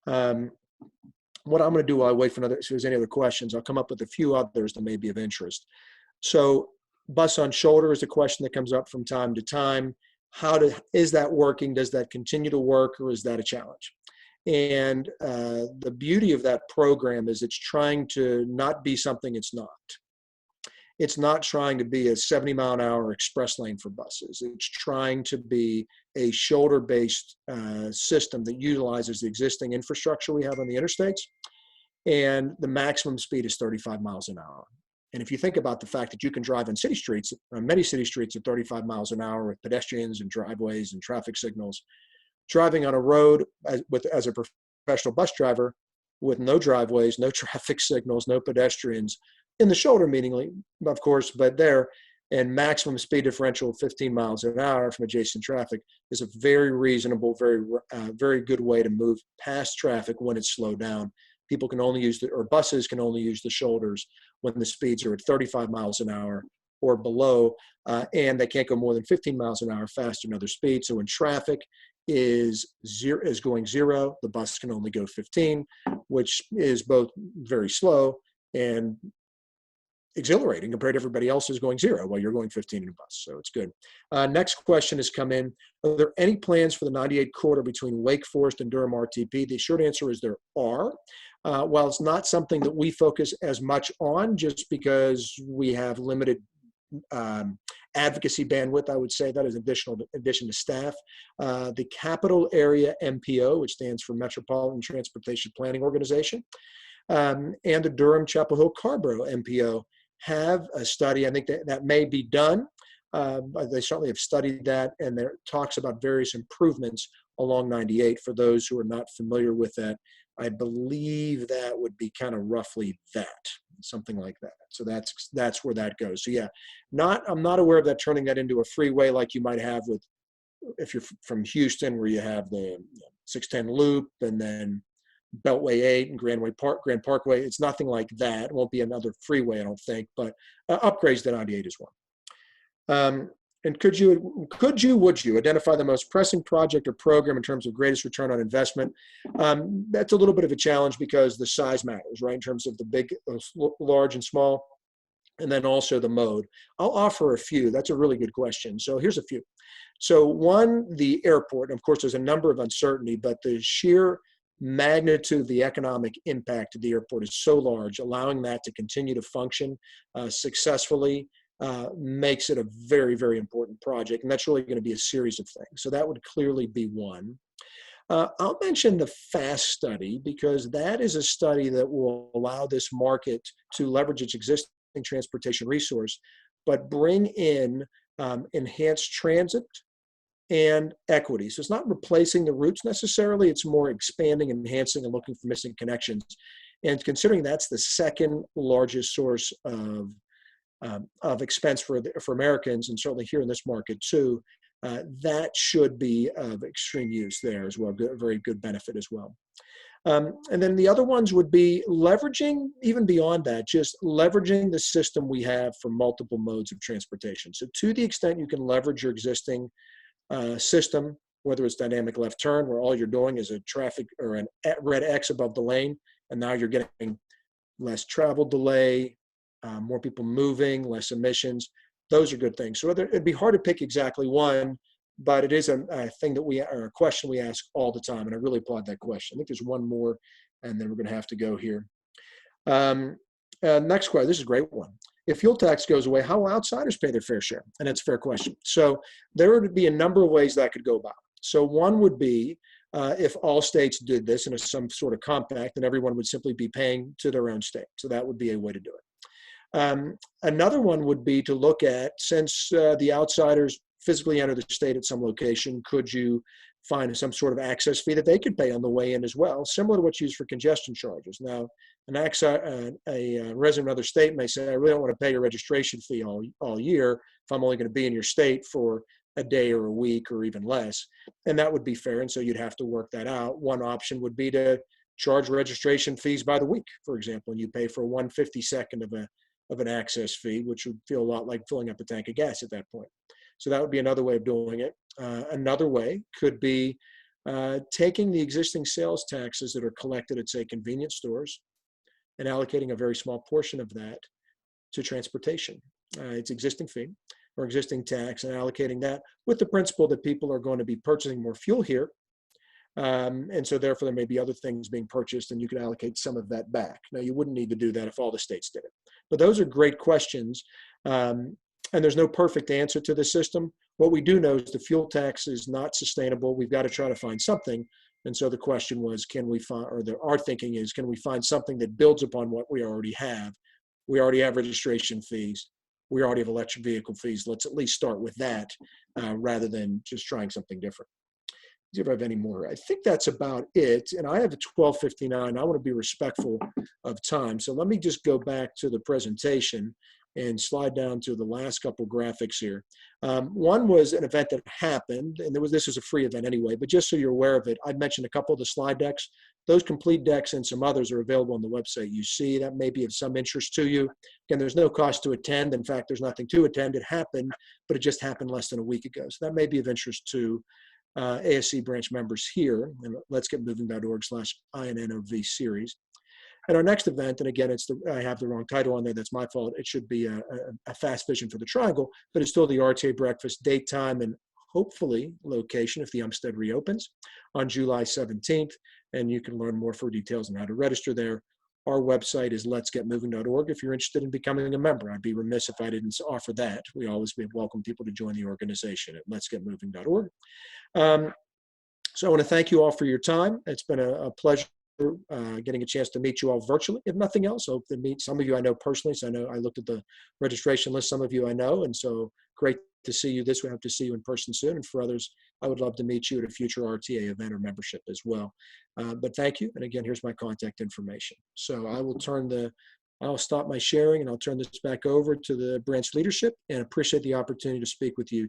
what I'm going to do while I wait for if there's any other questions, I'll come up with a few others that may be of interest. So Bus on shoulder is a question that comes up from time to time. Is that working? Does that continue to work, or is that a challenge? And the beauty of that program is it's trying to not be something it's not. It's not trying to be a 70-mile-an-hour express lane for buses. It's trying to be a shoulder-based system that utilizes the existing infrastructure we have on the interstates, and the maximum speed is 35 miles an hour. And if you think about the fact that you can drive on city streets, many city streets at 35 miles an hour with pedestrians and driveways and traffic signals, driving on a road as a professional bus driver with no driveways, no traffic signals, no pedestrians, in the shoulder meaningly, of course, but there, and maximum speed differential of 15 miles an hour from adjacent traffic is a very reasonable, very good way to move past traffic when it's slowed down. People can only use or buses can only use the shoulders when the speeds are at 35 miles an hour or below, and they can't go more than 15 miles an hour faster than other speeds. So when traffic is going zero, the bus can only go 15, which is both very slow and exhilarating compared to everybody else who's going zero while you're going 15 in a bus. So it's good. Next question has come in. Are there any plans for the 98 corridor between Wake Forest and Durham RTP? The short answer is there are. While it's not something that we focus as much on just because we have limited advocacy bandwidth, I would say that is addition to staff. The Capital Area MPO, which stands for Metropolitan Transportation Planning Organization, and the Durham Chapel Hill Carborough MPO have a study. I think that may be done. They certainly have studied that, and there talks about various improvements along 98. For those who are not familiar with that, I believe that would be kind of roughly that, something like that. So that's where that goes. So yeah, I'm not aware of that turning that into a freeway like you might have with, if you're from Houston, where you have the 610 loop and then Beltway 8 and Grand Parkway. It's nothing like that. It won't be another freeway, I don't think, but upgrades to 98 is one. And would you identify the most pressing project or program in terms of greatest return on investment? That's a little bit of a challenge because the size matters, right? In terms of the big, large and small, and then also the mode. I'll offer a few. That's a really good question. So here's a few. So one, the airport. Of course, there's a number of uncertainty, but the sheer magnitude of the economic impact of the airport is so large, allowing that to continue to function successfully makes it a very, very important project. And that's really going to be a series of things. So that would clearly be one. I'll mention the FAST study because that is a study that will allow this market to leverage its existing transportation resource, but bring in enhanced transit and equity. So it's not replacing the routes necessarily, it's more expanding, enhancing, and looking for missing connections. And considering that's the second largest source of expense for Americans, and certainly here in this market too, that should be of extreme use there as well, very good benefit as well. And then the other ones would be leveraging, even beyond that, just leveraging the system we have for multiple modes of transportation. So to the extent you can leverage your existing system, whether it's dynamic left turn, where all you're doing is a traffic or a red X above the lane, and now you're getting less travel delay, more people moving, less emissions. Those are good things. So it'd be hard to pick exactly one, but it is a thing that or a question we ask all the time, and I really applaud that question. I think there's one more, and then we're going to have to go here. Next question. This is a great one. If fuel tax goes away, how will outsiders pay their fair share? And it's a fair question. So there would be a number of ways that could go about. So one would be if all states did this in some sort of compact, then everyone would simply be paying to their own state. So that would be a way to do it. Another one would be to look at, since the outsiders physically enter the state at some location, could you find some sort of access fee that they could pay on the way in as well, similar to what's used for congestion charges. Now, a resident of another state may say, I really don't want to pay your registration fee all year if I'm only going to be in your state for a day or a week or even less. And that would be fair. And so you'd have to work that out. One option would be to charge registration fees by the week, for example, and you pay for 1/52nd of an access fee, which would feel a lot like filling up a tank of gas at that point. So that would be another way of doing it. Another way could be taking the existing sales taxes that are collected at, say, convenience stores and allocating a very small portion of that to transportation. its existing fee or existing tax and allocating that with the principle that people are going to be purchasing more fuel here. And so therefore there may be other things being purchased and you could allocate some of that back. Now you wouldn't need to do that if all the states did it. But those are great questions. And there's no perfect answer to the system. What we do know is the fuel tax is not sustainable. We've got to try to find something. And so the question was, can we find, or our thinking is, can we find something that builds upon what we already have? We already have registration fees. We already have electric vehicle fees. Let's at least start with that rather than just trying something different. See if I have any more. I think that's about it. And I have a 12:59. I want to be respectful of time. So let me just go back to the presentation and slide down to the last couple graphics here. One was an event that happened, and this was a free event anyway, but just so you're aware of it, I'd mentioned a couple of the slide decks. Those complete decks and some others are available on the website. You see, that may be of some interest to you. Again, there's no cost to attend. In fact, there's nothing to attend. It happened, but it just happened less than a week ago. So that may be of interest to ASCE branch members here, and let's get moving.org/INNOV series. And our next event, and again, I have the wrong title on there, that's my fault. It should be a fast vision for the triangle, but it's still the RTA breakfast, date, time, and hopefully location if the Umstead reopens on July 17th. And you can learn more for details on how to register there. Our website is letsgetmoving.org if you're interested in becoming a member. I'd be remiss if I didn't offer that. We always welcome people to join the organization at letsgetmoving.org. So I want to thank you all for your time. It's been a pleasure getting a chance to meet you all virtually. If nothing else, I hope to meet some of you I know personally. So I know I looked at the registration list, some of you I know, and so great to see you this way. I hope to see you in person soon. And for others, I would love to meet you at a future RTA event or membership as well. But thank you. And again, here's my contact information. So I'll stop my sharing and I'll turn this back over to the branch leadership and appreciate the opportunity to speak with you